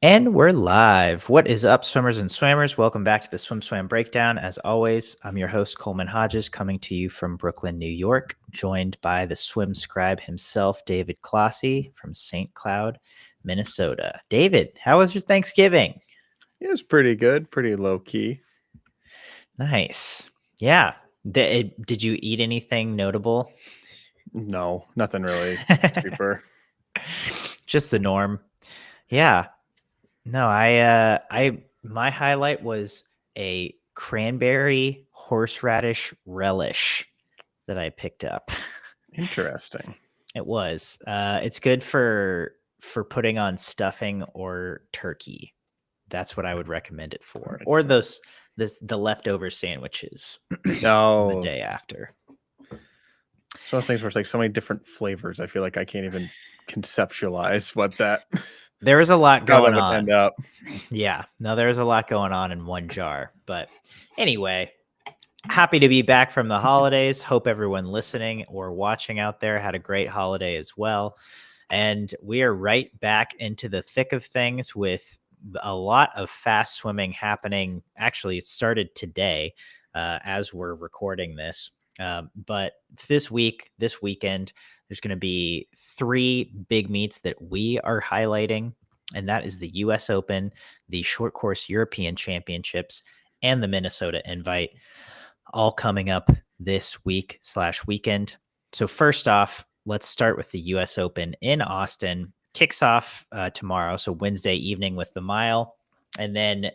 And we're live. What is up, swimmers and swammers? Welcome back to the SwimSwam Breakdown. As always, I'm your host, Coleman Hodges, coming to you from Brooklyn, New York, joined by the swim scribe himself, David Clossy from St. Cloud, Minnesota. David, how was your Thanksgiving? It was pretty good, pretty low key. Nice. Yeah. Did you eat anything notable? No, nothing really super. Just the norm. Yeah. No, my highlight was a cranberry horseradish relish that I picked up. Interesting. It was. It's good for putting on stuffing or turkey. That's what I would recommend it for. Or the leftover sandwiches the No, day after. some of those things where it's like so many different flavors. I feel like I can't even conceptualize what that There is a lot how that going would on. end up. Yeah, no, there's a lot going on in one jar. But anyway, happy to be back from the holidays. Hope everyone listening or watching out there had a great holiday as well. And we are right back into the thick of things with a lot of fast swimming happening. Actually, it started today as we're recording this. But this weekend, there's going to be 3 big meets that we are highlighting. And that is the US Open, the Short Course European Championships, and the Minnesota Invite, all coming up this week/weekend. So first off, let's start with the US Open in Austin. Kicks off tomorrow, so Wednesday evening with the mile. And then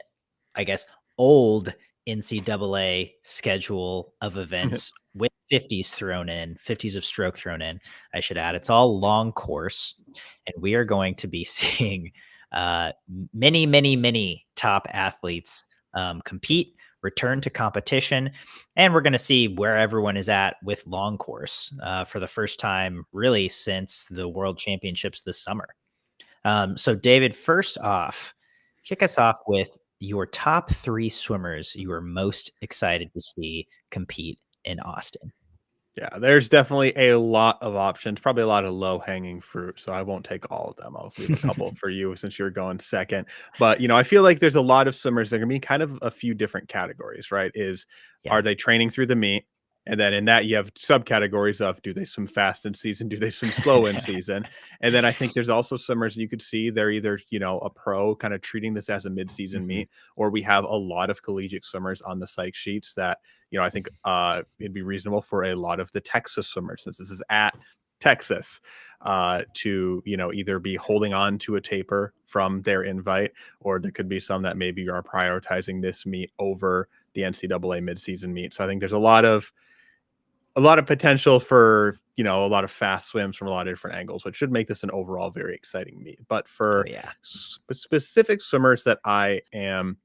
I guess old NCAA schedule of events with 50s thrown in, 50s of stroke thrown in, I should add. It's all long course. And we are going to be seeing many top athletes compete, return to competition, and we're going to see where everyone is at with long course for the first time really since the World Championships this summer. So David, first off, kick us off with your top 3 swimmers you are most excited to see compete in Austin. Yeah, there's definitely a lot of options, probably a lot of low hanging fruit. So I won't take all of them. I'll leave a couple for you since you're going second. But, I feel like there's a lot of swimmers that are going to be kind of a few different categories, right? Yeah. Are they training through the meet? And then in that, you have subcategories of do they swim fast in season? Do they swim slow in season? And then I think there's also swimmers you could see they're either, a pro kind of treating this as a mid-season meet, or we have a lot of collegiate swimmers on the psych sheets that, I think it'd be reasonable for a lot of the Texas swimmers, since this is at Texas, to, either be holding on to a taper from their invite, or there could be some that maybe are prioritizing this meet over the NCAA midseason meet. So I think there's a lot of potential for, a lot of fast swims from a lot of different angles, which should make this an overall very exciting meet. But for specific swimmers that I am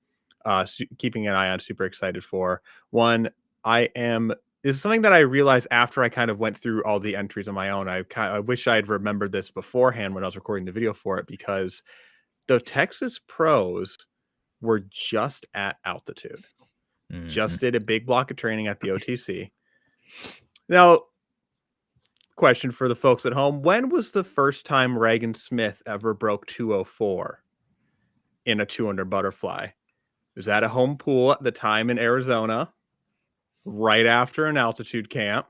keeping an eye on, super excited for, one, this is something that I realized after I kind of went through all the entries on my own. I wish I had remembered this beforehand when I was recording the video for it, because the Texas pros were just at altitude. Just did a big block of training at the OTC. Now, question for the folks at home: when was the first time Reagan Smith ever broke 204 in a 200 butterfly? It was at a home pool at the time in Arizona, right after an altitude camp.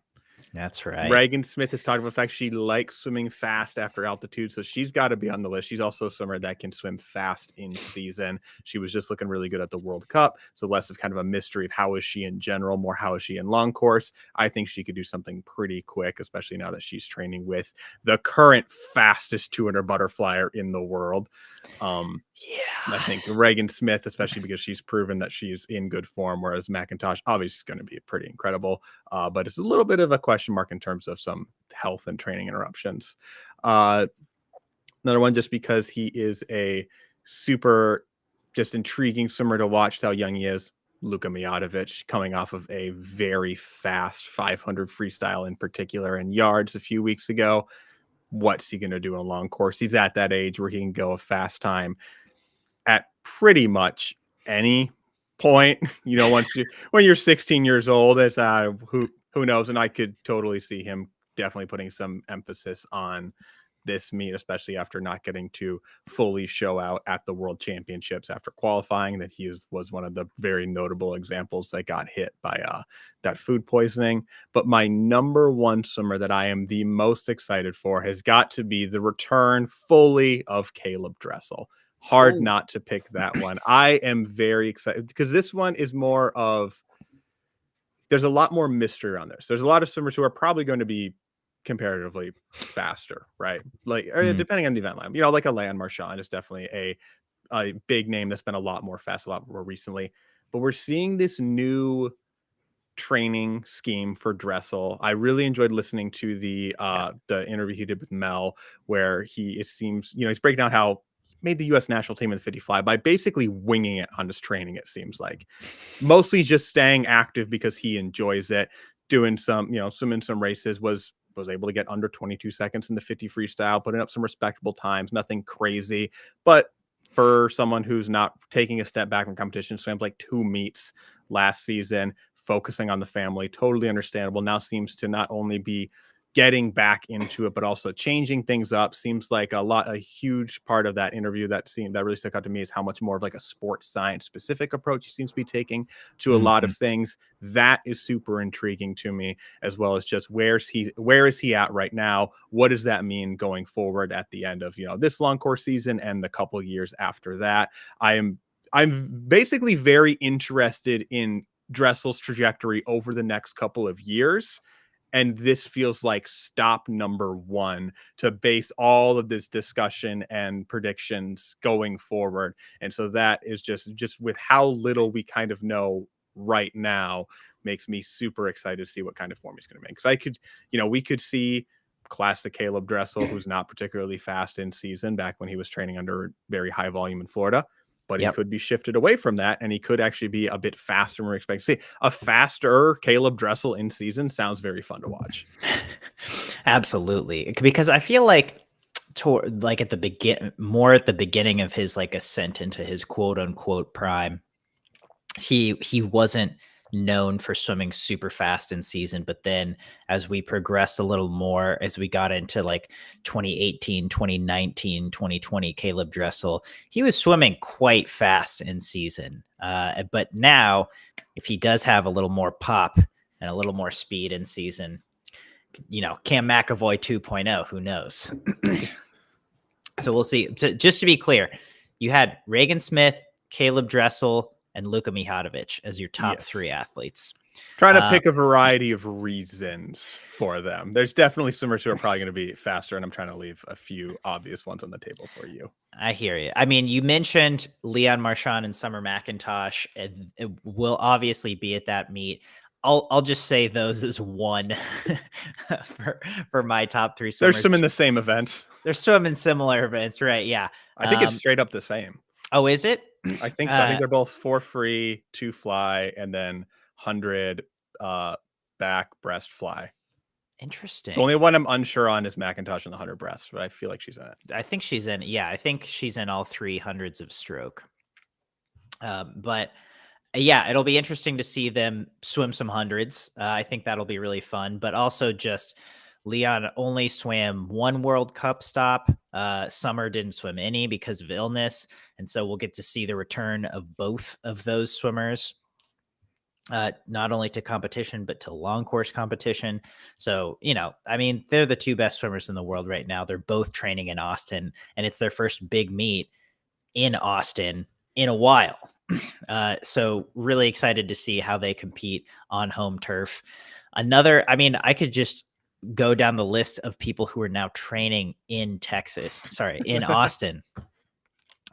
That's right. Reagan Smith has talked about the fact she likes swimming fast after altitude, so she's got to be on the list. She's also a swimmer that can swim fast in season. She was just looking really good at the World Cup, so less of kind of a mystery of how is she in general, more how is she in long course. I think she could do something pretty quick, especially now that she's training with the current fastest 200 butterflyer in the world. I think Reagan Smith, especially because she's proven that she's in good form, whereas McIntosh obviously is going to be pretty incredible, but it's a little bit of a question mark in terms of some health and training interruptions. Another one, just because he is a super just intriguing swimmer to watch how young he is, Luka Mijatovic, coming off of a very fast 500 freestyle in particular in yards a few weeks ago. What's he going to do in a long course? He's at that age where he can go a fast time at pretty much any point. When you're 16 years old, it's who knows. And I could totally see him definitely putting some emphasis on this meet, especially after not getting to fully show out at the World Championships after qualifying, that he was one of the very notable examples that got hit by that food poisoning. But my number one swimmer that I am the most excited for has got to be the return fully of Caleb Dressel. Hard not to pick that one. I am very excited because this one is more of, there's a lot more mystery on this. There's a lot of swimmers who are probably going to be comparatively faster, right? Like, depending on the event line, like a Leon Marchand is definitely a big name that's been a lot more fast, a lot more recently. But we're seeing this new training scheme for Dressel. I really enjoyed listening to the interview he did with Mel, where it seems, he's breaking down how he made the U.S. national team in the 50 fly by basically winging it on his training. It seems like mostly just staying active because he enjoys it, doing some, swimming some races, was able to get under 22 seconds in the 50 freestyle, putting up some respectable times, nothing crazy. But for someone who's not taking a step back from competition, swam like 2 meets last season, focusing on the family, totally understandable. Now seems to not only be getting back into it, but also changing things up. Seems like a huge part of that interview that really stuck out to me is how much more of like a sports science specific approach he seems to be taking to a lot of things. That is super intriguing to me, as well as just where is he at right now? What does that mean going forward at the end of, this long course season and the couple years after that? I'm basically very interested in Dressel's trajectory over the next couple of years. And this feels like stop number one to base all of this discussion and predictions going forward. And so that is just with how little we kind of know right now, makes me super excited to see what kind of form he's going to make. Because we could see classic Caleb Dressel, who's not particularly fast in season, back when he was training under very high volume in Florida. But he could be shifted away from that, and he could actually be a bit faster than we're expecting to see. A faster Caleb Dressel in season sounds very fun to watch. Absolutely, because I feel like at the beginning of his like ascent into his quote unquote prime, he wasn't known for swimming super fast in season. But then as we progressed a little more, as we got into like 2018, 2019, 2020, Caleb Dressel, he was swimming quite fast in season. But now, if he does have a little more pop and a little more speed in season, Cam McAvoy 2.0, who knows? So we'll see. So just to be clear, you had Reagan Smith, Caleb Dressel, and Luka Mihajlovic as your top 3 athletes. Trying to pick a variety of reasons for them. There's definitely swimmers who are probably going to be faster, and I'm trying to leave a few obvious ones on the table for you. I hear you. I mean, you mentioned Leon Marchand and Summer McIntosh. It will obviously be at that meet. I'll just say those as one for my top 3 swimmers. They're swimming the same events. They're swimming similar events, right? Yeah. I think it's straight up the same. Oh, is it? I think so. I think they're both 4 free, 2 fly, and then 100 back breast fly. Interesting. The only one I'm unsure on is McIntosh and the 100 breast, but I feel like she's in it. I think she's in. Yeah, I think she's in all 300s of stroke. But yeah, it'll be interesting to see them swim some hundreds. I think that'll be really fun. But also, just Leon only swam 1 World Cup stop. Summer didn't swim any because of illness. And so we'll get to see the return of both of those swimmers, not only to competition, but to long course competition. So, I mean, they're the 2 best swimmers in the world right now. They're both training in Austin, and it's their first big meet in Austin in a while. So really excited to see how they compete on home turf. I could just go down the list of people who are now training in Austin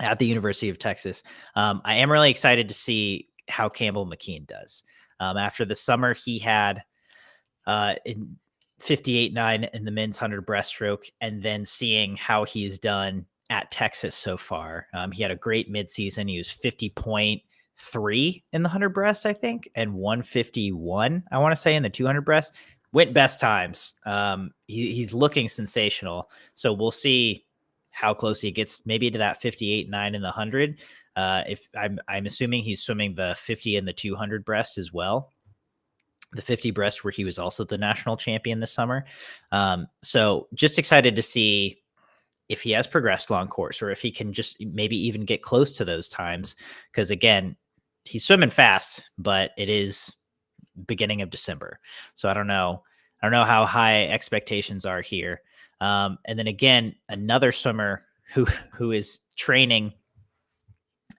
at the University of Texas. I am really excited to see how Campbell McKean does. After the summer he had in 58.9 in the men's 100 breaststroke, and then seeing how he's done at Texas so far. He had a great midseason. He was 50.3 in the 100 breast, I think, and 151, I want to say, in the 200 breast. Went best times. He's looking sensational. So we'll see how close he gets, maybe to that 58.9 in the 100. If I'm assuming he's swimming the 50 and the 200 breast as well. The 50 breast, where he was also the national champion this summer. So just excited to see if he has progressed long course, or if he can just maybe even get close to those times. Because again, he's swimming fast, but it is beginning of December. So I don't know. I don't know how high expectations are here. And then again, another swimmer who is training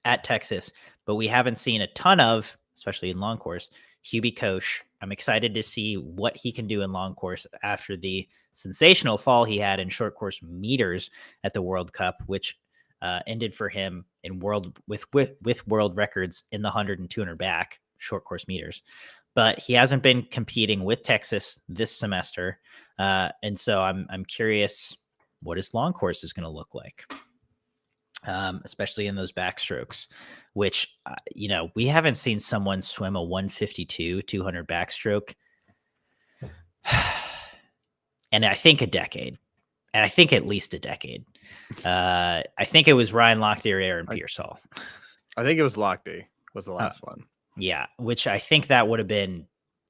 at Texas, but we haven't seen a ton of, especially in long course, Hubie Koch. I'm excited to see what he can do in long course after the sensational fall he had in short course meters at the World Cup, which ended for him in with world records in the 100 and 200 back short course meters. But he hasn't been competing with Texas this semester, and so I'm curious what his long course is going to look like. Especially in those backstrokes, which, we haven't seen someone swim a 152, 200 backstroke. And I think a decade. And I think at least a decade. I think it was Ryan Lochte or Aaron Pearsall. I think it was Lochte was the last one. Yeah, which I think that would have been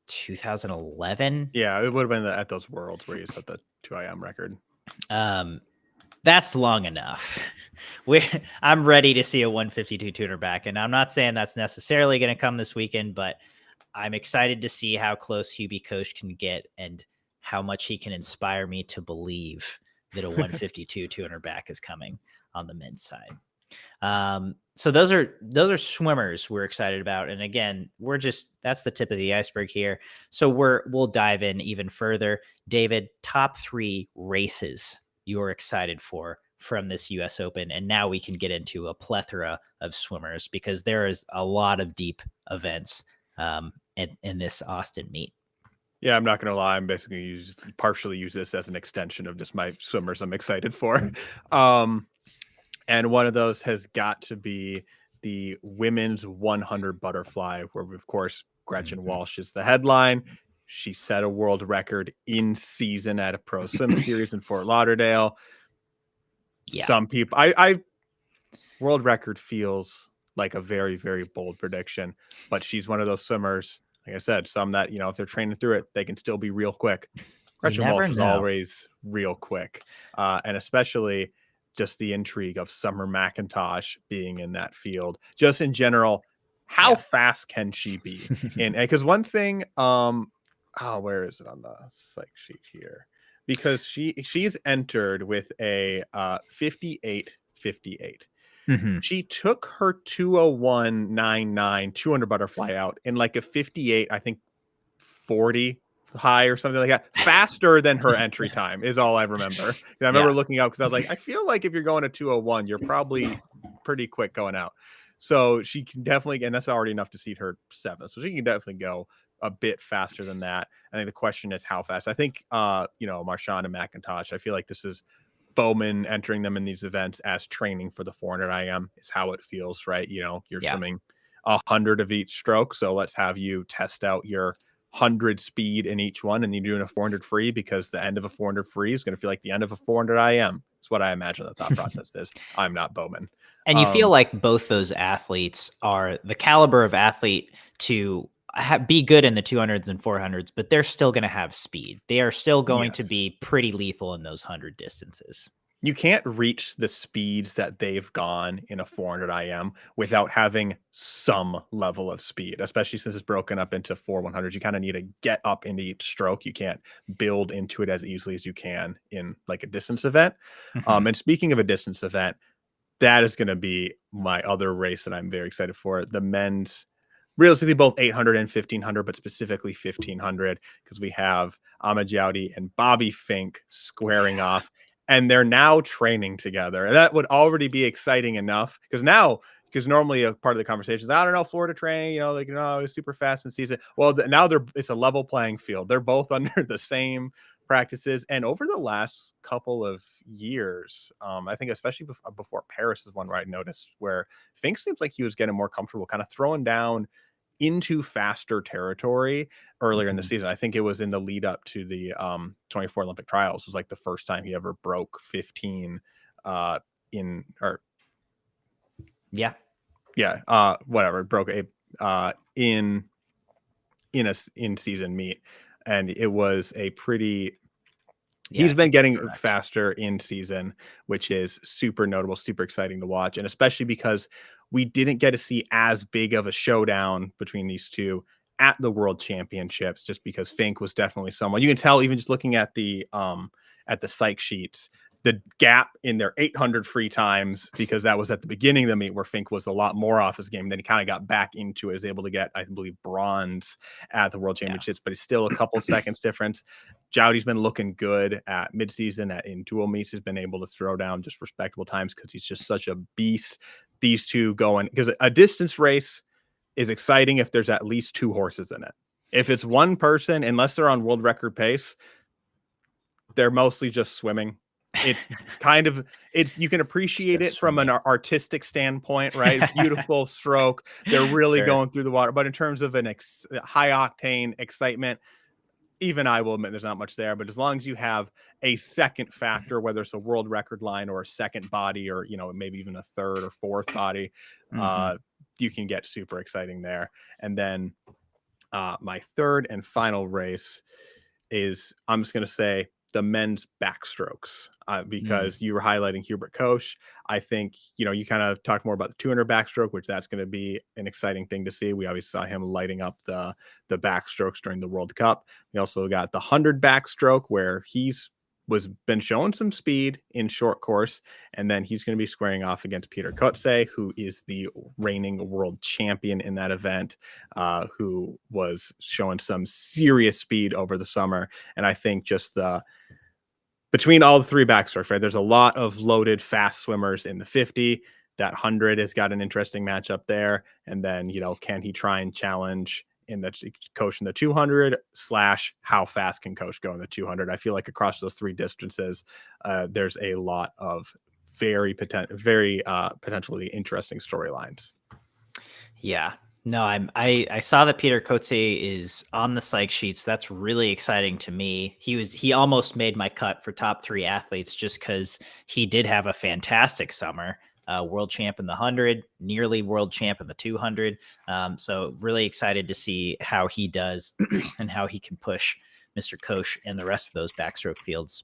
2011. Yeah, it would have been at those Worlds where you set the 2 IM record. That's long enough. I'm ready to see a 152 tuner back, and I'm not saying that's necessarily going to come this weekend, but I'm excited to see how close Hubie Koch can get and how much he can inspire me to believe that a 152 tuner back is coming on the men's side. So those are swimmers we're excited about, and again, that's the tip of the iceberg here. So we'll dive in even further. David, top 3 races you're excited for from this US Open. And now we can get into a plethora of swimmers because there is a lot of deep events in this Austin meet. Yeah, I'm not going to lie. I'm basically partially use this as an extension of just my swimmers I'm excited for. And one of those has got to be the women's 100 butterfly, where, of course, Gretchen Walsh is the headline. She set a world record in season at a pro swim series in Fort Lauderdale. Yeah. Some people, I world record feels like a very, very bold prediction, but she's one of those swimmers, like I said, some that, if they're training through it, they can still be real quick. Gretchen Walsh is always real quick. And especially just the intrigue of Summer McIntosh being in that field. Just in general, how fast can she be? And because one thing, where is it on the psych sheet here? Because she's entered with a 58.58. Mm-hmm. She took her 201.99 200 butterfly out in like a 58, I think 40 high or something like that. Faster than her entry time is all I remember. I remember looking out because I was like, I feel like if you're going to 201, you're probably pretty quick going out. So she can definitely, and that's already enough to seat her 7th. So she can definitely go a bit faster than that. I think the question is how fast. I think, Marchand and McIntosh, I feel like this is Bowman entering them in these events as training for the 400 IM is how it feels, right? You're swimming 100 of each stroke. So let's have you test out your 100 speed in each one, and you're doing a 400 free because the end of a 400 free is going to feel like the end of a 400 IM. It's what I imagine the thought process is. I'm not Bowman. And you feel like both those athletes are the caliber of athlete to be good in the 200s and 400s, but they're still going to have speed. They are still going to be pretty lethal in those 100 distances. You can't reach the speeds that they've gone in a 400 IM without having some level of speed, especially since it's broken up into 4 100s. You kind of need to get up into each stroke. You can't build into it as easily as you can in like a distance event. Mm-hmm. And speaking of a distance event, that is going to be my other race that I'm very excited for. The men's, realistically, both 800 and 1500, but specifically 1500, because we have Ahmed Jowdy and Bobby Fink squaring off, and they're now training together. And that would already be exciting enough because normally a part of the conversation is, I don't know, Florida training, it's super fast in season. Well, now it's a level playing field. They're both under the same practices. And over the last couple of years, I think especially before Paris is one where I noticed where Fink seems like he was getting more comfortable kind of throwing down into faster territory earlier in the season. I think it was in the lead up to the 24 Olympic trials. It was like the first time he ever broke 15 broke a in season meet, and it was a pretty He's been getting correct. faster in season, which is super notable, super exciting to watch, and especially because we didn't get to see as big of a showdown between these two at the World Championships, just because Fink was definitely someone you can tell even just looking at the psych sheets, the gap in their 800 free times, because that was at the beginning of the meet where Fink was a lot more off his game. Then he kind of got back into it, was able to get, I believe, bronze at the World Championships, but it's still a couple seconds difference. Jowdy's been looking good at midseason. In dual meets, he's been able to throw down just respectable times because he's just such a beast. These two going, because a distance race is exciting if there's at least two horses in it. If it's one person, unless they're on world record pace, they're mostly just swimming. It's kind of, you can appreciate it from an artistic standpoint, right? Beautiful stroke. They're really going through the water. But in terms of an high octane excitement, even I will admit there's not much there. But as long as you have a second factor, whether it's a world record line or a second body, or, maybe even a third or fourth body, you can get super exciting there. And then my third and final race is, I'm just going to say, the men's backstrokes, because you were highlighting Hubert Koch. I think, you kind of talked more about the 200 backstroke, which that's going to be an exciting thing to see. We obviously saw him lighting up the backstrokes during the World Cup. We also got the 100 backstroke, where he's been showing some speed in short course, and then he's going to be squaring off against Peter Kotze, who is the reigning world champion in that event, who was showing some serious speed over the summer. And I think just between all the three backstrokes, right, there's a lot of loaded fast swimmers in the 50. That 100 has got an interesting matchup there. And then, can he try and challenge in the Koch in the 200 / how fast can Koch go in the 200? I feel like across those three distances, there's a lot of very potentially interesting storylines. Yeah. No, I saw that Peter Kotze is on the psych sheets. That's really exciting to me. He almost made my cut for top 3 athletes just because he did have a fantastic summer. World champ in the 100, nearly world champ in the 200. So really excited to see how he does and how he can push Mr. Koch and the rest of those backstroke fields.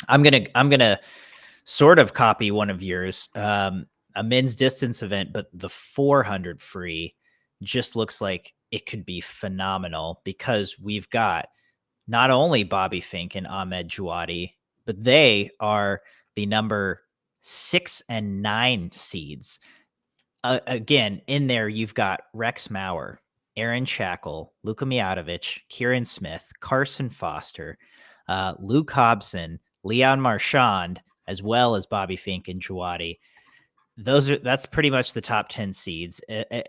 I'm gonna sort of copy one of yours, a men's distance event, but the 400 free just looks like it could be phenomenal, because we've got not only Bobby Fink and Ahmed Jouadi, but they are the number 6 and 9 seeds. Again, in there, you've got Rex Maurer, Aaron Shackle, Luka Mijatovic, Kieran Smith, Carson Foster, Luke Hobson, Leon Marchand, as well as Bobby Fink and Jouadi. That's pretty much the top 10 seeds.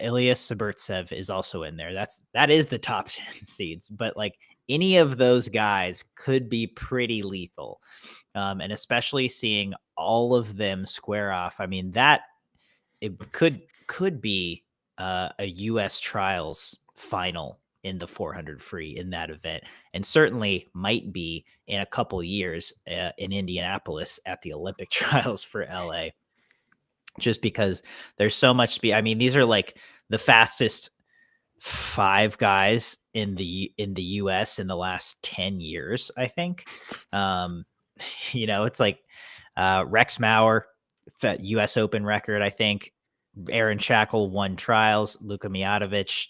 Elias Saburtsev is also in there. That is the top 10 seeds, but like any of those guys could be pretty lethal. And especially seeing all of them square off. I mean, that it could be a US trials final in the 400 free in that event, and certainly might be in a couple years in Indianapolis at the Olympic trials for LA, just because there's so much speed. I mean, these are like the fastest 5 guys in the US in the last 10 years, I think. It's like Rex Maurer, US Open record, I think. Aaron Shackle won trials. Luka Mijatovic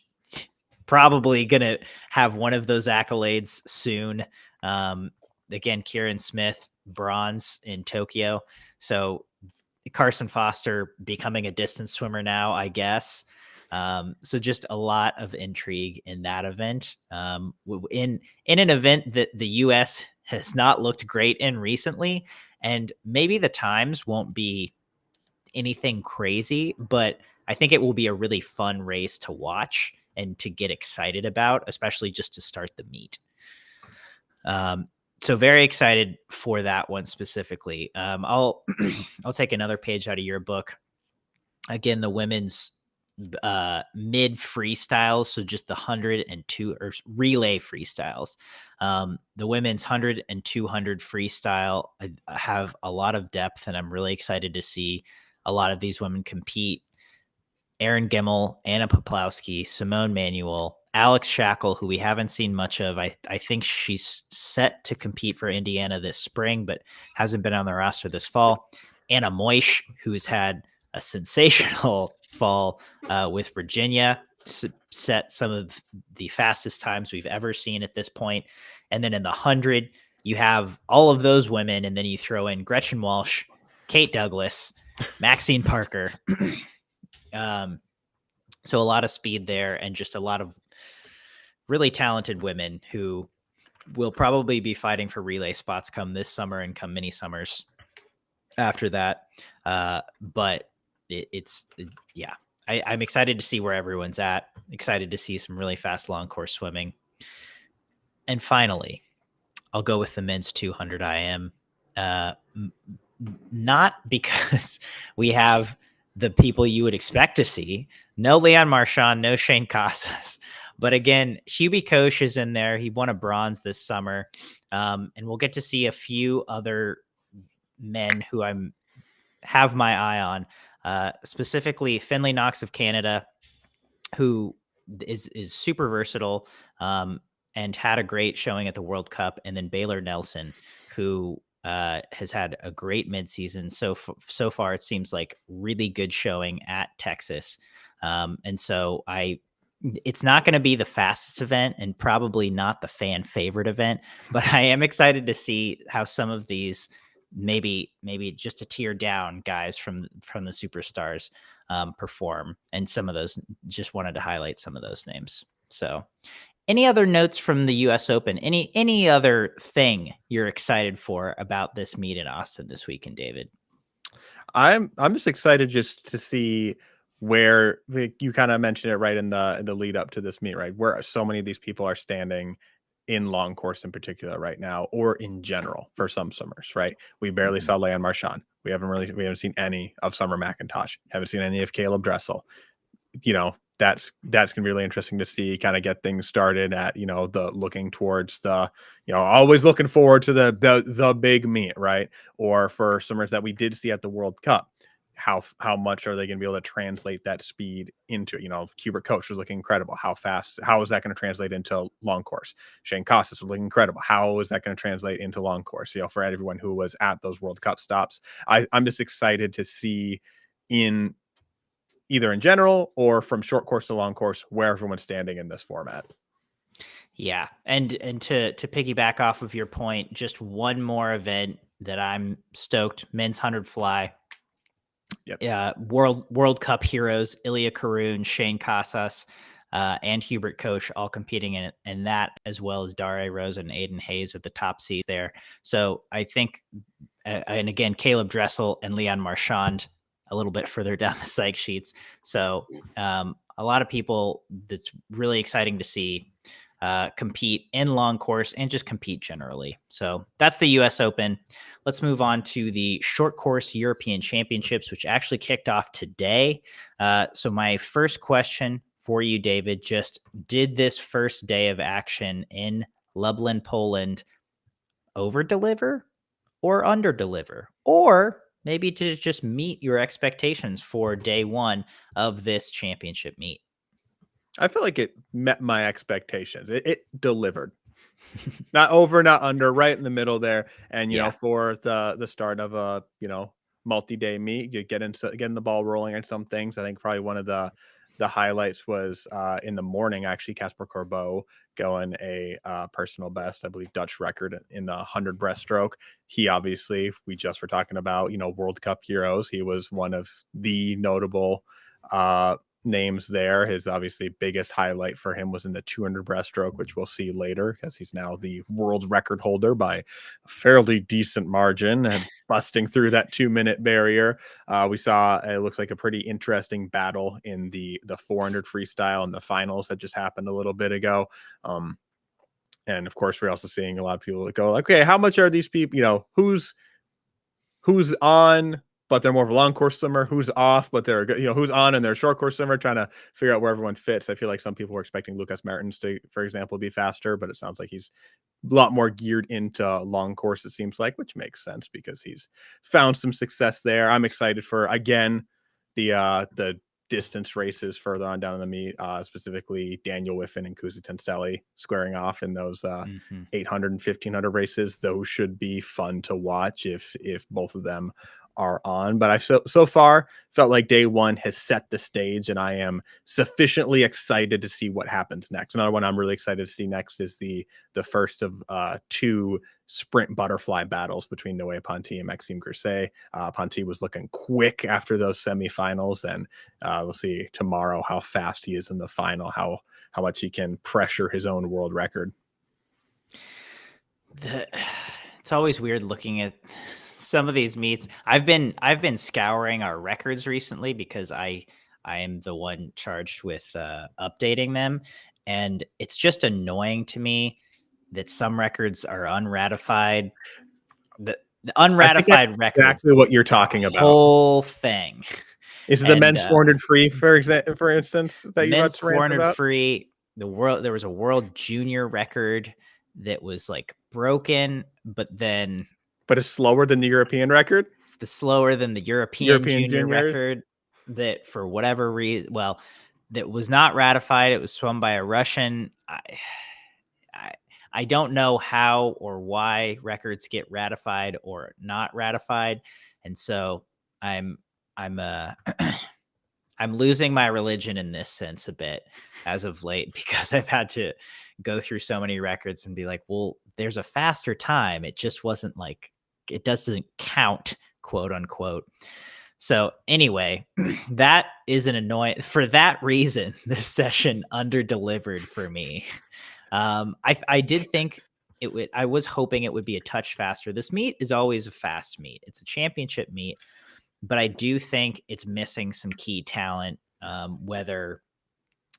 probably going to have one of those accolades soon. Again, Kieran Smith, bronze in Tokyo. So Carson Foster becoming a distance swimmer now, I guess. So just a lot of intrigue in that event. In an event that the US has not looked great in recently, and maybe the times won't be anything crazy, but I think it will be a really fun race to watch and to get excited about, especially just to start the meet. So very excited for that one specifically. I'll take another page out of your book. Again, the women's mid freestyles, so just the 100 and 2 or relay freestyles. The women's 100 and 200 freestyle have a lot of depth, and I'm really excited to see a lot of these women compete. Erin Gimmel, Anna Poplawski, Simone Manuel, Alex Shackle, who we haven't seen much of. I think she's set to compete for Indiana this spring, but hasn't been on the roster this fall. Anna Moish, who's had a sensational fall with Virginia, set some of the fastest times we've ever seen at this point. And then in the 100, you have all of those women, and then you throw in Gretchen Walsh, Kate Douglas, Maxine Parker. So a lot of speed there, and just a lot of really talented women who will probably be fighting for relay spots come this summer and come mini summers after that. But yeah, I'm excited to see where everyone's at. Excited to see some really fast long course swimming. And finally, I'll go with the men's 200 IM. Not because we have the people you would expect to see. No Leon Marchand, no Shane Casas. But again, Hubie Koch is in there. He won a bronze this summer. And we'll get to see a few other men who have my eye on, specifically Finlay Knox of Canada, who is super versatile and had a great showing at the World Cup. And then Baylor Nelson, who has had a great midseason. So far, it seems like really good showing at Texas. And so it's not going to be the fastest event and probably not the fan favorite event, but I am excited to see how some of these maybe just a tier down guys from the superstars perform. And some of those, just wanted to highlight some of those names. So any other notes from the US Open? Any other thing you're excited for about this meet in Austin this weekend, David? I'm just excited just to see where you kind of mentioned it right in the lead up to this meet, right? Where so many of these people are standing in long course in particular right now, or in general for some swimmers, right? We barely saw Leon Marchand. We haven't seen any of Summer McIntosh. Haven't seen any of Caleb Dressel. That's going to be really interesting to see, kind of get things started at, the looking towards the, always looking forward to the big meet, right? Or for swimmers that we did see at the World Cup, how much are they going to be able to translate that speed into, Hubert Koch was looking incredible. How is that going to translate into long course? Shane Casas was looking incredible. How is that going to translate into long course? For everyone who was at those World Cup stops, I'm just excited to see either in general or from short course to long course where everyone's standing in this format. Yeah. And to piggyback off of your point, just one more event that I'm stoked: men's 100 fly. Yep. World Cup heroes Ilya Karun, Shane Casas, and Hubert Koch all competing in that, as well as Dare Rose and Aiden Hayes at the top seats there. So I think, and again, Caleb Dressel and Leon Marchand a little bit further down the psych sheets. So a lot of people that's really exciting to see compete in long course and just compete generally. So that's the US Open. Let's move on to the short course European Championships, which actually kicked off today. So my first question for you, David, just did this first day of action in Lublin, Poland over deliver or under deliver, or maybe to just meet your expectations for day one of this championship meet? I feel like it met my expectations. It delivered. Not over, not under, right in the middle there. And for the start of a multi-day meet, you getting the ball rolling on some things. I think probably one of the highlights was in the morning, actually, Casper Corbeau going a personal best, I believe Dutch record in the 100 breaststroke. He obviously, we just were talking about World Cup heroes. He was one of the notable names there. His obviously biggest highlight for him was in the 200 breaststroke, which we'll see later, because he's now the world record holder by a fairly decent margin and busting through that 2-minute barrier. We saw, it looks like a pretty interesting battle in the 400 freestyle in the finals that just happened a little bit ago. And of course, we're also seeing a lot of people that go, okay, how much are these people, who's on but they're more of a long course swimmer, who's off, but they're, who's on and they're a short course swimmer, trying to figure out where everyone fits. I feel like some people were expecting Lucas Mertens to, for example, be faster, but it sounds like he's a lot more geared into long course, it seems like, which makes sense because he's found some success there. I'm excited for, again, the distance races further on down in the meet, specifically Daniel Whiffen and Kusa Tenselli squaring off in those 800 and 1500 races. Those should be fun to watch if both of them are on. But I've so far felt like day one has set the stage, and I am sufficiently excited to see what happens next. Another one I'm really excited to see next is the first of two sprint butterfly battles between Noé Ponty and Maxime Grousset. Ponty was looking quick after those semifinals, and we'll see tomorrow how fast he is in the final, how much he can pressure his own world record. It's always weird looking at some of these meets. I've been scouring our records recently because I am the one charged with updating them, and it's just annoying to me that some records are unratified. The unratified records, exactly what you're talking about. Whole thing. Is it the men's 400 free, for instance, that you men's about 400 free? There was a world junior record that was like broken, but it's slower than the European record. It's slower than the European junior record that for whatever reason, that was not ratified. It was swum by a Russian. I don't know how or why records get ratified or not ratified. And so I'm losing my religion in this sense a bit as of late, because I've had to go through so many records and be like, well, there's a faster time. It just wasn't like, it doesn't count, quote unquote. So anyway, that is an annoying, for that reason, this session under delivered for me. I did think it would, I was hoping it would be a touch faster. This meet is always a fast meet. It's a championship meet, but I do think it's missing some key talent, whether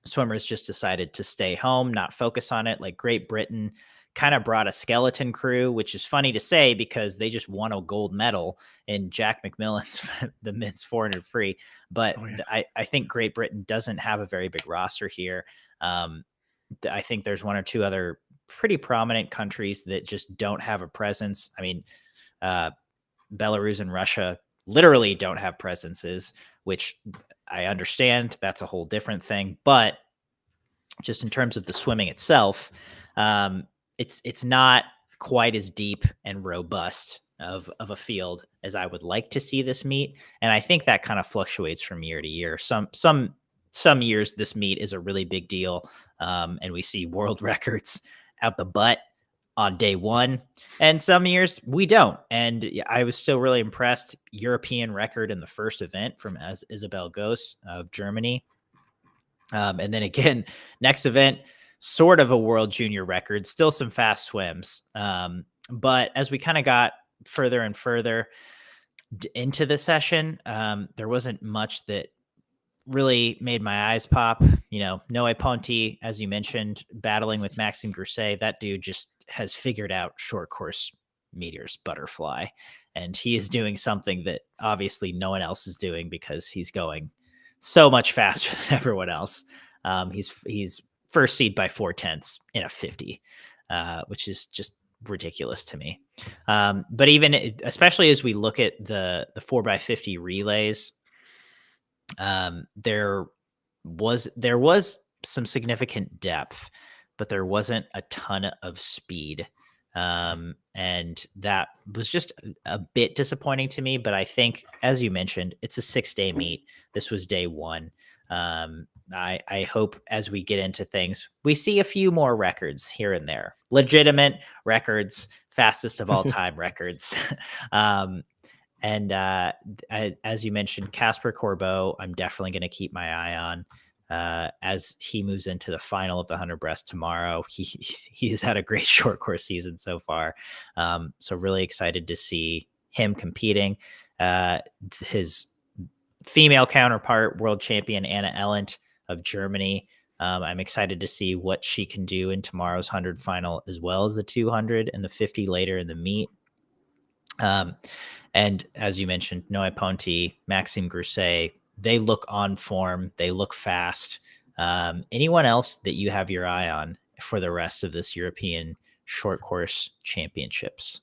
swimmers just decided to stay home, not focus on it. Like Great Britain kind of brought a skeleton crew, which is funny to say because they just won a gold medal in Jack McMillan's the men's 400 free. But I think Great Britain doesn't have a very big roster here. I think there's one or two other pretty prominent countries that just don't have a presence. I mean, Belarus and Russia literally don't have presences, which I understand. That's a whole different thing. But just in terms of the swimming itself, it's not quite as deep and robust of a field as I would like to see this meet. And I think that kind of fluctuates from year to year. Some years this meet is a really big deal, and we see world records out the butt on day one, and some years we don't. And I was still really impressed. European record in the first event from Isabel Goss of Germany. And then again, next event, sort of a world junior record, still some fast swims. But as we kind of got further and further into the session, there wasn't much that really made my eyes pop. Noé Ponty, as you mentioned, battling with Maxime Grousset. That dude just has figured out short course meters butterfly, and he is doing something that obviously no one else is doing because he's going so much faster than everyone else. He's first seed by 4/10 in a 50, which is just ridiculous to me. But even especially as we look at the 4x50 relays, there was some significant depth, but there wasn't a ton of speed. And that was just a bit disappointing to me. But I think, as you mentioned, it's a 6-day meet. This was day one. I hope as we get into things, we see a few more records here and there, legitimate records, fastest of all time records. And as you mentioned, Casper Corbeau, I'm definitely going to keep my eye on as he moves into the final of the 100 breast tomorrow. He has had a great short course season so far. So really excited to see him competing. His female counterpart, world champion Anna Elent of Germany. I'm excited to see what she can do in tomorrow's 100 final, as well as the 200 and the 50 later in the meet. And as you mentioned, Noé Ponty, Maxime Grousset, they look on form. They look fast. Anyone else that you have your eye on for the rest of this European short course championships?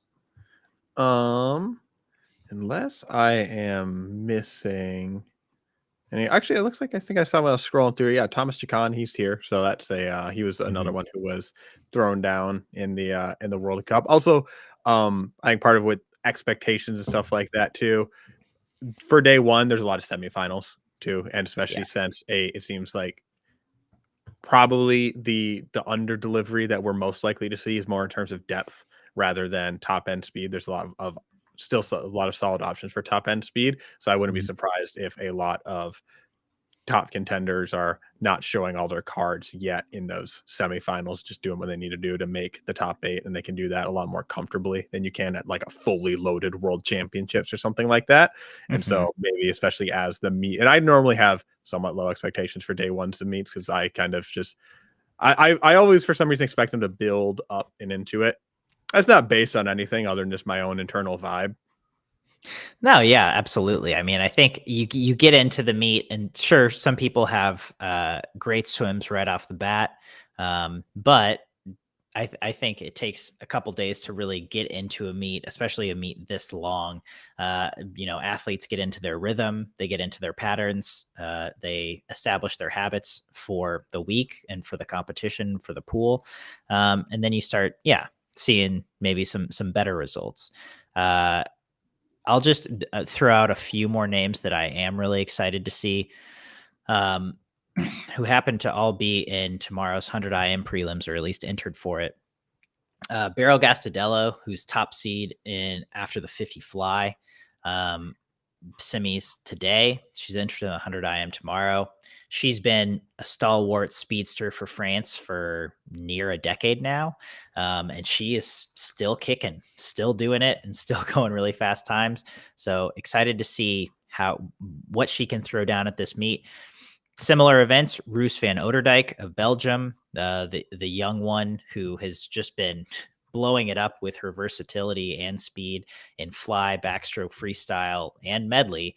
Unless I am missing And actually, it looks like I think I saw when I was scrolling through. Yeah, Thomas Chacon, he's here. So that's he was another one who was thrown down in the World Cup. Also, I think part of with expectations and stuff like that too. For day one, there's a lot of semifinals too, and especially Yeah. since it seems like probably the under delivery that we're most likely to see is more in terms of depth rather than top end speed. There's a lot of still a lot of solid options for top end speed. So I wouldn't be Mhm. surprised if a lot of top contenders are not showing all their cards yet in those semifinals, just doing what they need to do to make the top 8, and they can do that a lot more comfortably than you can at like a fully loaded world championships or something like that. And Mhm. so maybe especially as the meet, and I normally have somewhat low expectations for day ones of meets because I kind of just I always for some reason expect them to build up and into it. That's not based on anything other than just my own internal vibe. No, yeah, absolutely. I mean, I think you get into the meet, and sure, some people have great swims right off the bat, but I think it takes a couple days to really get into a meet, especially a meet this long. Athletes get into their rhythm, they get into their patterns, they establish their habits for the week and for the competition, for the pool, and then you start, seeing maybe some better results. Uh, I'll just throw out a few more names that I am really excited to see, um, who happen to all be in tomorrow's 100 IM prelims, or at least entered for it. Beryl Gastadello, who's top seed in after the 50 fly, um, semis today. She's interested in 100 IM tomorrow. She's been a stalwart speedster for France for near a decade now. And she is still kicking, still doing it, and still going really fast times. So excited to see what she can throw down at this meet. Similar events, Roos van Oterdijk of Belgium, the young one who has just been blowing it up with her versatility and speed in fly, backstroke, freestyle, and medley.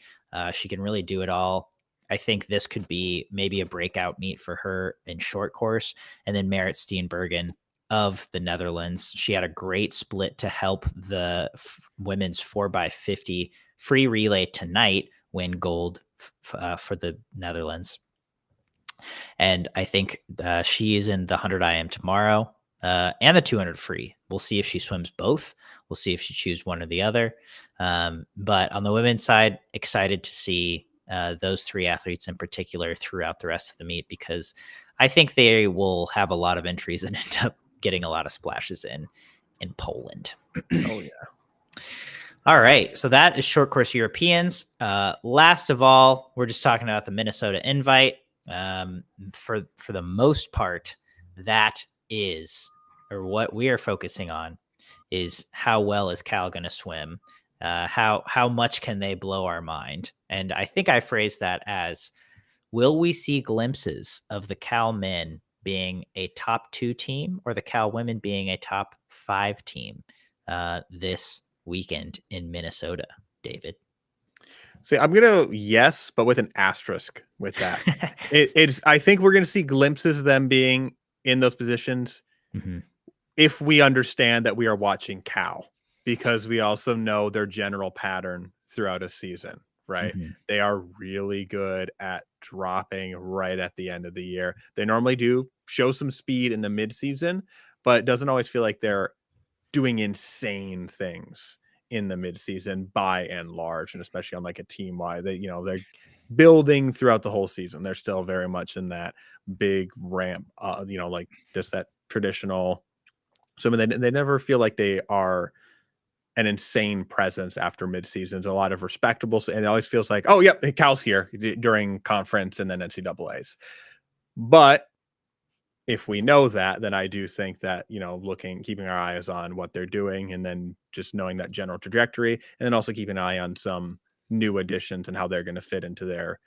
She can really do it all. I think this could be maybe a breakout meet for her in short course. And then Marit Steenbergen of the Netherlands. She had a great split to help the women's 4x50 free relay tonight win gold for the Netherlands. And I think she is in the 100 IM tomorrow and the 200 free. We'll see if she swims both. We'll see if she chooses one or the other. But on the women's side, excited to see those 3 athletes in particular throughout the rest of the meet, because I think they will have a lot of entries and end up getting a lot of splashes in Poland. Oh yeah. All right, so that is short course Europeans. Last of all, we're just talking about the Minnesota invite. For the most part, that is, or what we are focusing on, is how well is Cal going to swim? How much can they blow our mind? And I think I phrased that as, will we see glimpses of the Cal men being a top 2 team, or the Cal women being a top 5 team this weekend in Minnesota, David? See, I'm gonna yes, but with an asterisk with that. It's I think we're gonna see glimpses of them being in those positions Mhm. if we understand that we are watching Cal, because we also know their general pattern throughout a season, right? Mhm. They are really good at dropping right at the end of the year. They normally do show some speed in the midseason, but it doesn't always feel like they're doing insane things in the midseason by and large, and especially on like a team wide. They're building throughout the whole season. They're still very much in that big ramp, like just that traditional. So I mean, they never feel like they are an insane presence after midseasons. A lot of respectable, and it always feels like, oh, yep, Cal's here during conference and then NCAA's. But if we know that, then I do think that, keeping our eyes on what they're doing and then just knowing that general trajectory, and then also keeping an eye on some new additions and how they're going to fit into their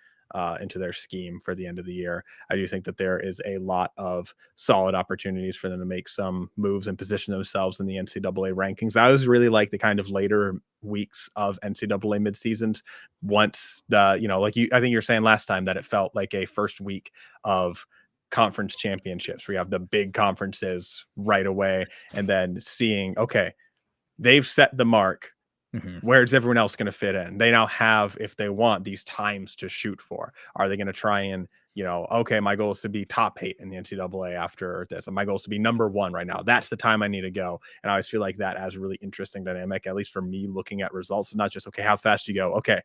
scheme for the end of the year. I do think that there is a lot of solid opportunities for them to make some moves and position themselves in the NCAA rankings. I was really like the kind of later weeks of NCAA mid seasons once I think you were saying last time that it felt like a first week of conference championships where you have the big conferences right away, and then seeing, okay, they've set the mark. Where's everyone else going to fit in? They now have, if they want, these times to shoot for. Are they going to try and, okay, my goal is to be top 8 in the NCAA after this, and my goal is to be number 1 right now. That's the time I need to go. And I always feel like that has a really interesting dynamic, at least for me, looking at results, not just, okay, how fast you go. Okay,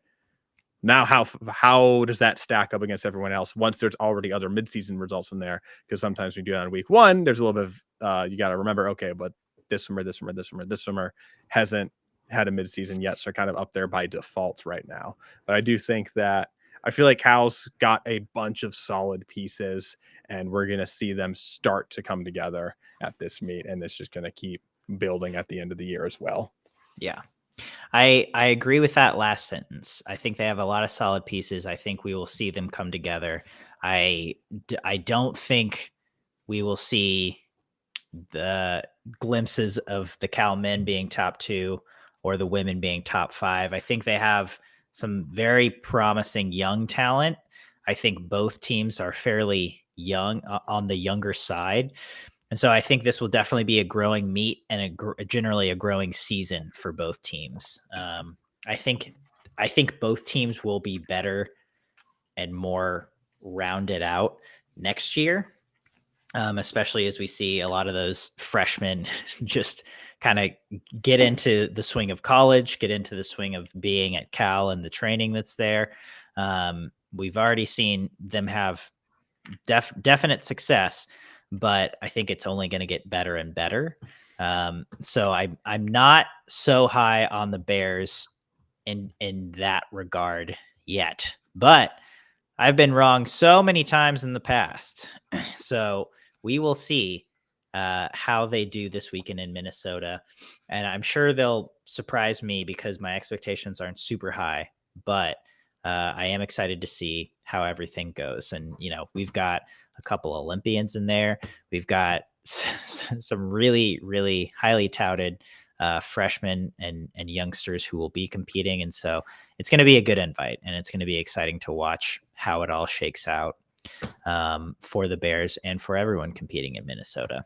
now how does that stack up against everyone else once there's already other midseason results in there? Because sometimes we do that on week 1, there's a little bit of, you got to remember, okay, but this swimmer hasn't had a midseason yet, so they're kind of up there by default right now. But I do think that I feel like Cal's got a bunch of solid pieces, and we're going to see them start to come together at this meet, and it's just going to keep building at the end of the year as well. Yeah. I agree with that last sentence. I think they have a lot of solid pieces. I think we will see them come together. I don't think we will see the glimpses of the Cal men being top 2 or the women being top 5. I think they have some very promising young talent. I think both teams are fairly young, on the younger side. And so I think this will definitely be a growing meet and generally a growing season for both teams. I think both teams will be better and more rounded out next year, especially as we see a lot of those freshmen just kind of get into the swing of college, get into the swing of being at Cal and the training that's there. We've already seen them have definite success, but I think it's only going to get better and better. So I'm not so high on the Bears in that regard yet, but I've been wrong so many times in the past. So we will see how they do this weekend in Minnesota, and I'm sure they'll surprise me because my expectations aren't super high, but I am excited to see how everything goes. And, we've got a couple Olympians in there. We've got some really, really highly touted freshmen and youngsters who will be competing. And so it's going to be a good invite, and it's going to be exciting to watch how it all shakes out for the Bears and for everyone competing in Minnesota.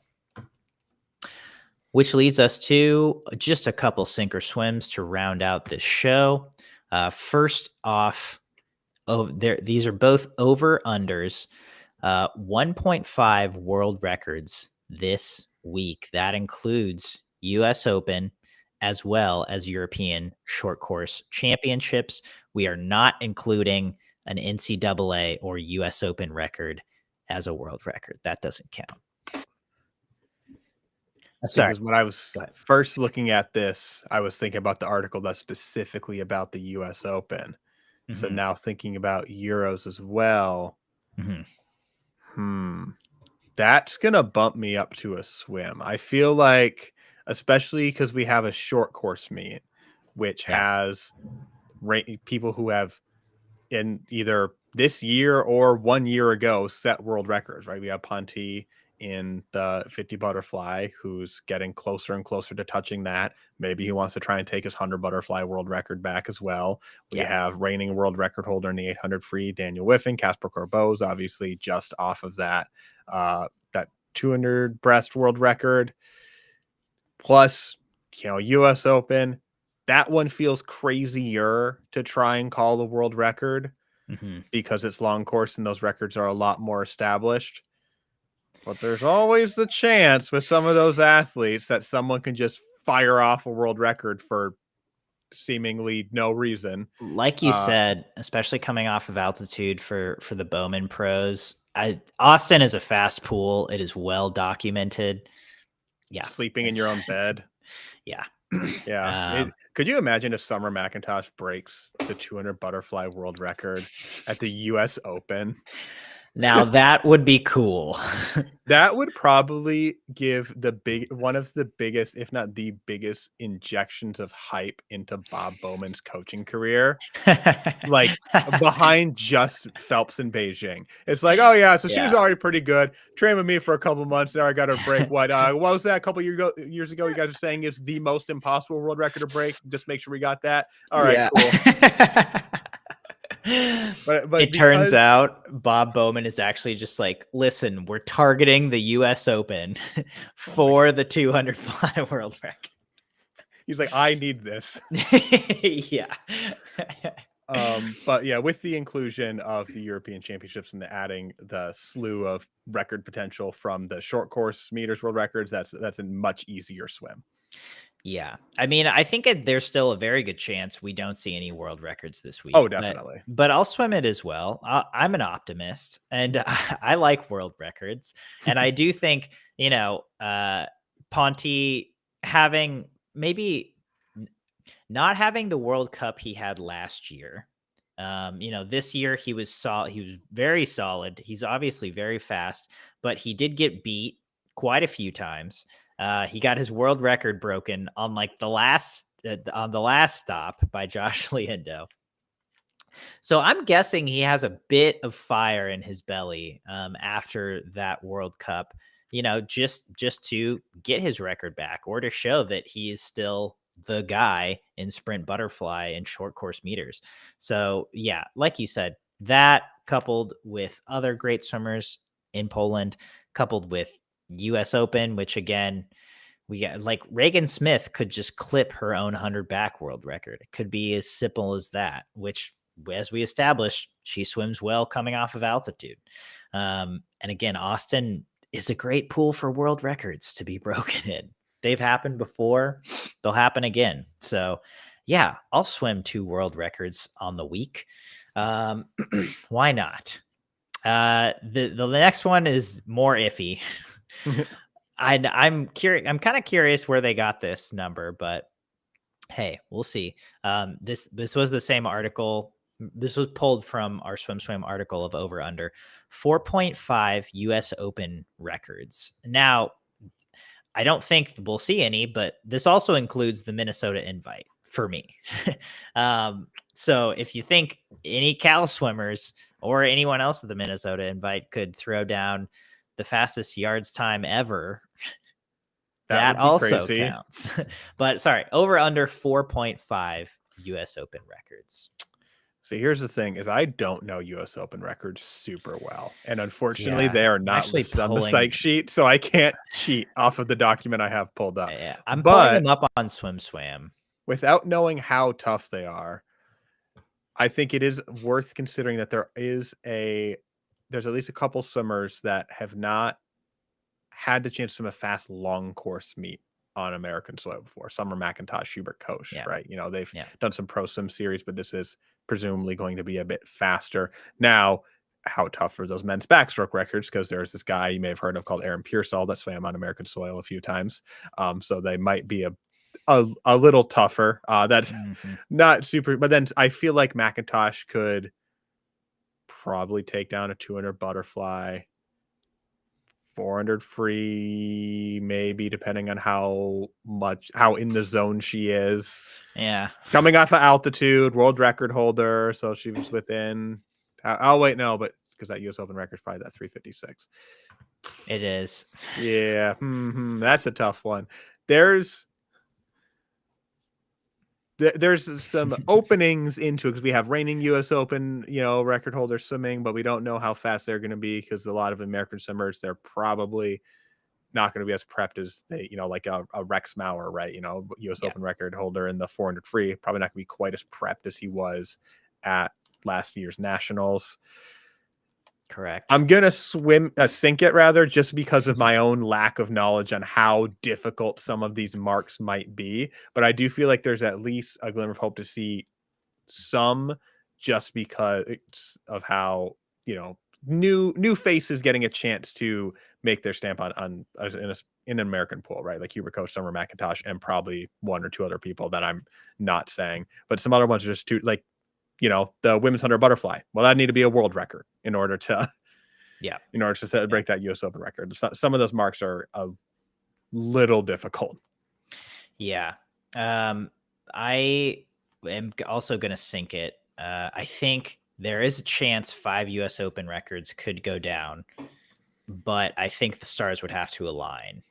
Which leads us to just a couple sink or swims to round out this show. First off, these are both over-unders. 1.5 world records this week. That includes U.S. Open as well as European short course championships. We are not including an NCAA or U.S. Open record as a world record. That doesn't count. Sorry. Because when I was first looking at this, I was thinking about the article that's specifically about the U.S. Open. Mm-hmm. So now thinking about Euros as well. Mm-hmm. That's going to bump me up to a swim. I feel like, especially because we have a short course meet, which has people who have in either this year or 1 year ago set world records, right? We have Ponti in the 50 butterfly, who's getting closer and closer to touching that. Maybe he wants to try and take his 100 butterfly world record back as well. We have reigning world record holder in the 800 free, Daniel Whiffen. Casper Corbeau's obviously just off of that 200 breast world record. Plus, U.S. Open, that one feels crazier to try and call the world record because it's long course and those records are a lot more established. But there's always the chance with some of those athletes that someone can just fire off a world record for seemingly no reason. Like you said, especially coming off of altitude for the Bowman pros, Austin is a fast pool. It is well documented. Yeah. Sleeping in your own bed. Yeah. Yeah. Could you imagine if Summer McIntosh breaks the 200 butterfly world record at the U.S. Open? Now that would be cool. That would probably give one of the biggest, if not the biggest, injections of hype into Bob Bowman's coaching career. Like behind just Phelps in Beijing. It's like, oh yeah, so she was already pretty good. Trained with me for a couple months. Now I got her break. What was that a couple years ago? You guys are saying it's the most impossible world record to break. Just make sure we got that. All right, cool. But it turns out Bob Bowman is actually just like, listen, we're targeting the U.S. Open for the 200 fly world record. He's like, I need this. Yeah. But yeah, with the inclusion of the European Championships and adding the slew of record potential from the short course meters world records, that's a much easier swim. Yeah. I mean, I think there's still a very good chance we don't see any world records this week. Oh, but definitely. but I'll swim it as well. I'm an optimist, and I like world records, and I do think Ponti having maybe not having the World Cup he had last year. This year he was He was very solid. He's obviously very fast, but he did get beat quite a few times. He got his world record broken on like on the last stop by Josh Liendo. So I'm guessing he has a bit of fire in his belly after that World Cup, just to get his record back or to show that he is still the guy in sprint butterfly and short course meters. So yeah, like you said, that coupled with other great swimmers in Poland, coupled with US Open, which again, we got like Reagan Smith could just clip her own 100 back world record. It could be as simple as that, which, as we established, she swims well coming off of altitude. And again, Austin is a great pool for world records to be broken in. They've happened before, they'll happen again. So, yeah, I'll swim 2 world records on the week. Why not? The next one is more iffy. I'm curious. I'm kind of curious where they got this number, but hey, we'll see. This was the same article. This was pulled from our SwimSwam article of over under 4.5 U.S. Open records. Now, I don't think we'll see any, but this also includes the Minnesota invite for me. So if you think any Cal swimmers or anyone else at the Minnesota invite could throw down the fastest yards time ever, that would be also crazy. counts. But sorry, over under 4.5 US Open records. So here's the thing is I don't know US Open records super well. And unfortunately, Yeah, they are I'm not actually listed on the pulling. psych sheet, so I can't cheat off of the document I have pulled up. Yeah, I'm pulling But them up on SwimSwam. without knowing how tough they are, I think it is worth considering that there's at least a couple swimmers that have not had the chance to swim a fast long course meet on American soil before. Summer McIntosh, Hubert Koch, Yeah. right? They've Yeah. done some pro swim series, but this is presumably going to be a bit faster. Now, how tough are those men's backstroke records? Because there's this guy you may have heard of called Aaron Pearsall that swam on American soil a few times. So they might be a little tougher. That's not super, but then I feel like McIntosh could probably take down a 200 butterfly, 400 free, maybe, depending on how in the zone she is. Yeah. Coming off of altitude, world record holder. So she was within. Oh, wait, no, but because that US Open record is probably that 356. It is. Yeah. That's a tough one. There's some openings into it because we have reigning US Open, record holder swimming, but we don't know how fast they're going to be because a lot of American swimmers, they're probably not going to be as prepped as they, like a Rex Maurer, right? US Open record holder in the 400 free, probably not going to be quite as prepped as he was at last year's nationals. Correct. I'm going to sink it rather, just because of my own lack of knowledge on how difficult some of these marks might be. But I do feel like there's at least a glimmer of hope to see some, just because of how, new faces getting a chance to make their stamp in an American pool, right? Like Hubert Koch, Summer McIntosh, and probably one or two other people that I'm not saying, but some other ones are just too, like, the women's 100 butterfly. Well, that need to be a world record in order to break that US Open record. Some of those marks are a little difficult. Yeah. I am also going to sink it. I think there is a chance 5 US Open records could go down, but I think the stars would have to align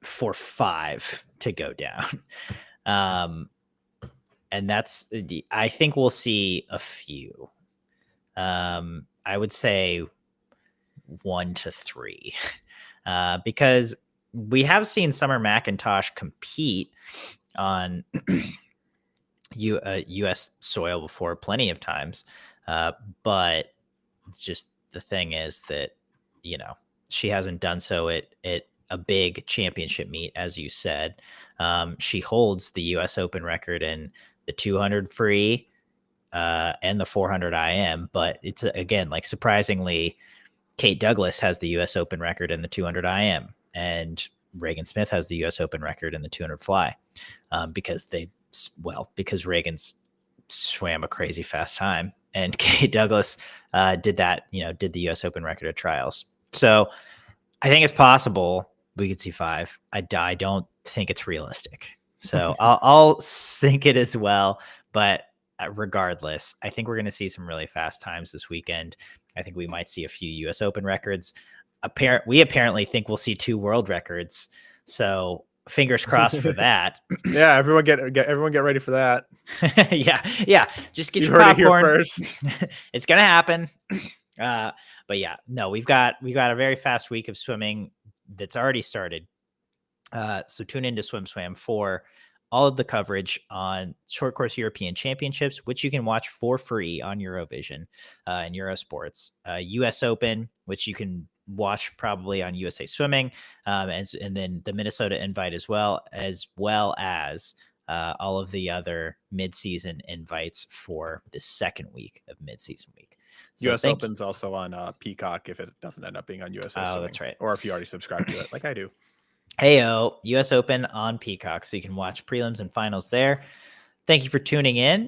for 5 to go down. And I think we'll see a few. I would say 1 to 3, because we have seen Summer McIntosh compete on U.S. soil before plenty of times, but just the thing is that she hasn't done so at a big championship meet, as you said. She holds the U.S. Open record in the 200 free and the 400 IM, but it's again like surprisingly, Kate Douglas has the U.S. Open record in the 200 IM, and Reagan Smith has the U.S. Open record in the 200 fly because Reagan's swam a crazy fast time, and Kate Douglas did the U.S. Open record at trials. So I think it's possible we could see 5. I don't think it's realistic. So I'll sink it as well. But regardless, I think we're going to see some really fast times this weekend. I think we might see a few U.S. Open records. We apparently think we'll see 2 world records. So fingers crossed for that. Yeah, everyone get ready for that. yeah. Just get You your heard it here popcorn. first. It's gonna happen. But yeah, no, we've got a very fast week of swimming that's already started. So tune into SwimSwam for all of the coverage on short course European Championships, which you can watch for free on Eurovision and Eurosports. US Open, which you can watch probably on USA Swimming, and then the Minnesota Invite as well as all of the other mid-season invites for the second week of mid-season week. So US Open's also on Peacock if it doesn't end up being on USA Swimming. That's right. Or if you already subscribe to it, like I do. Heyo, US Open on Peacock, so you can watch prelims and finals there. Thank you for tuning in.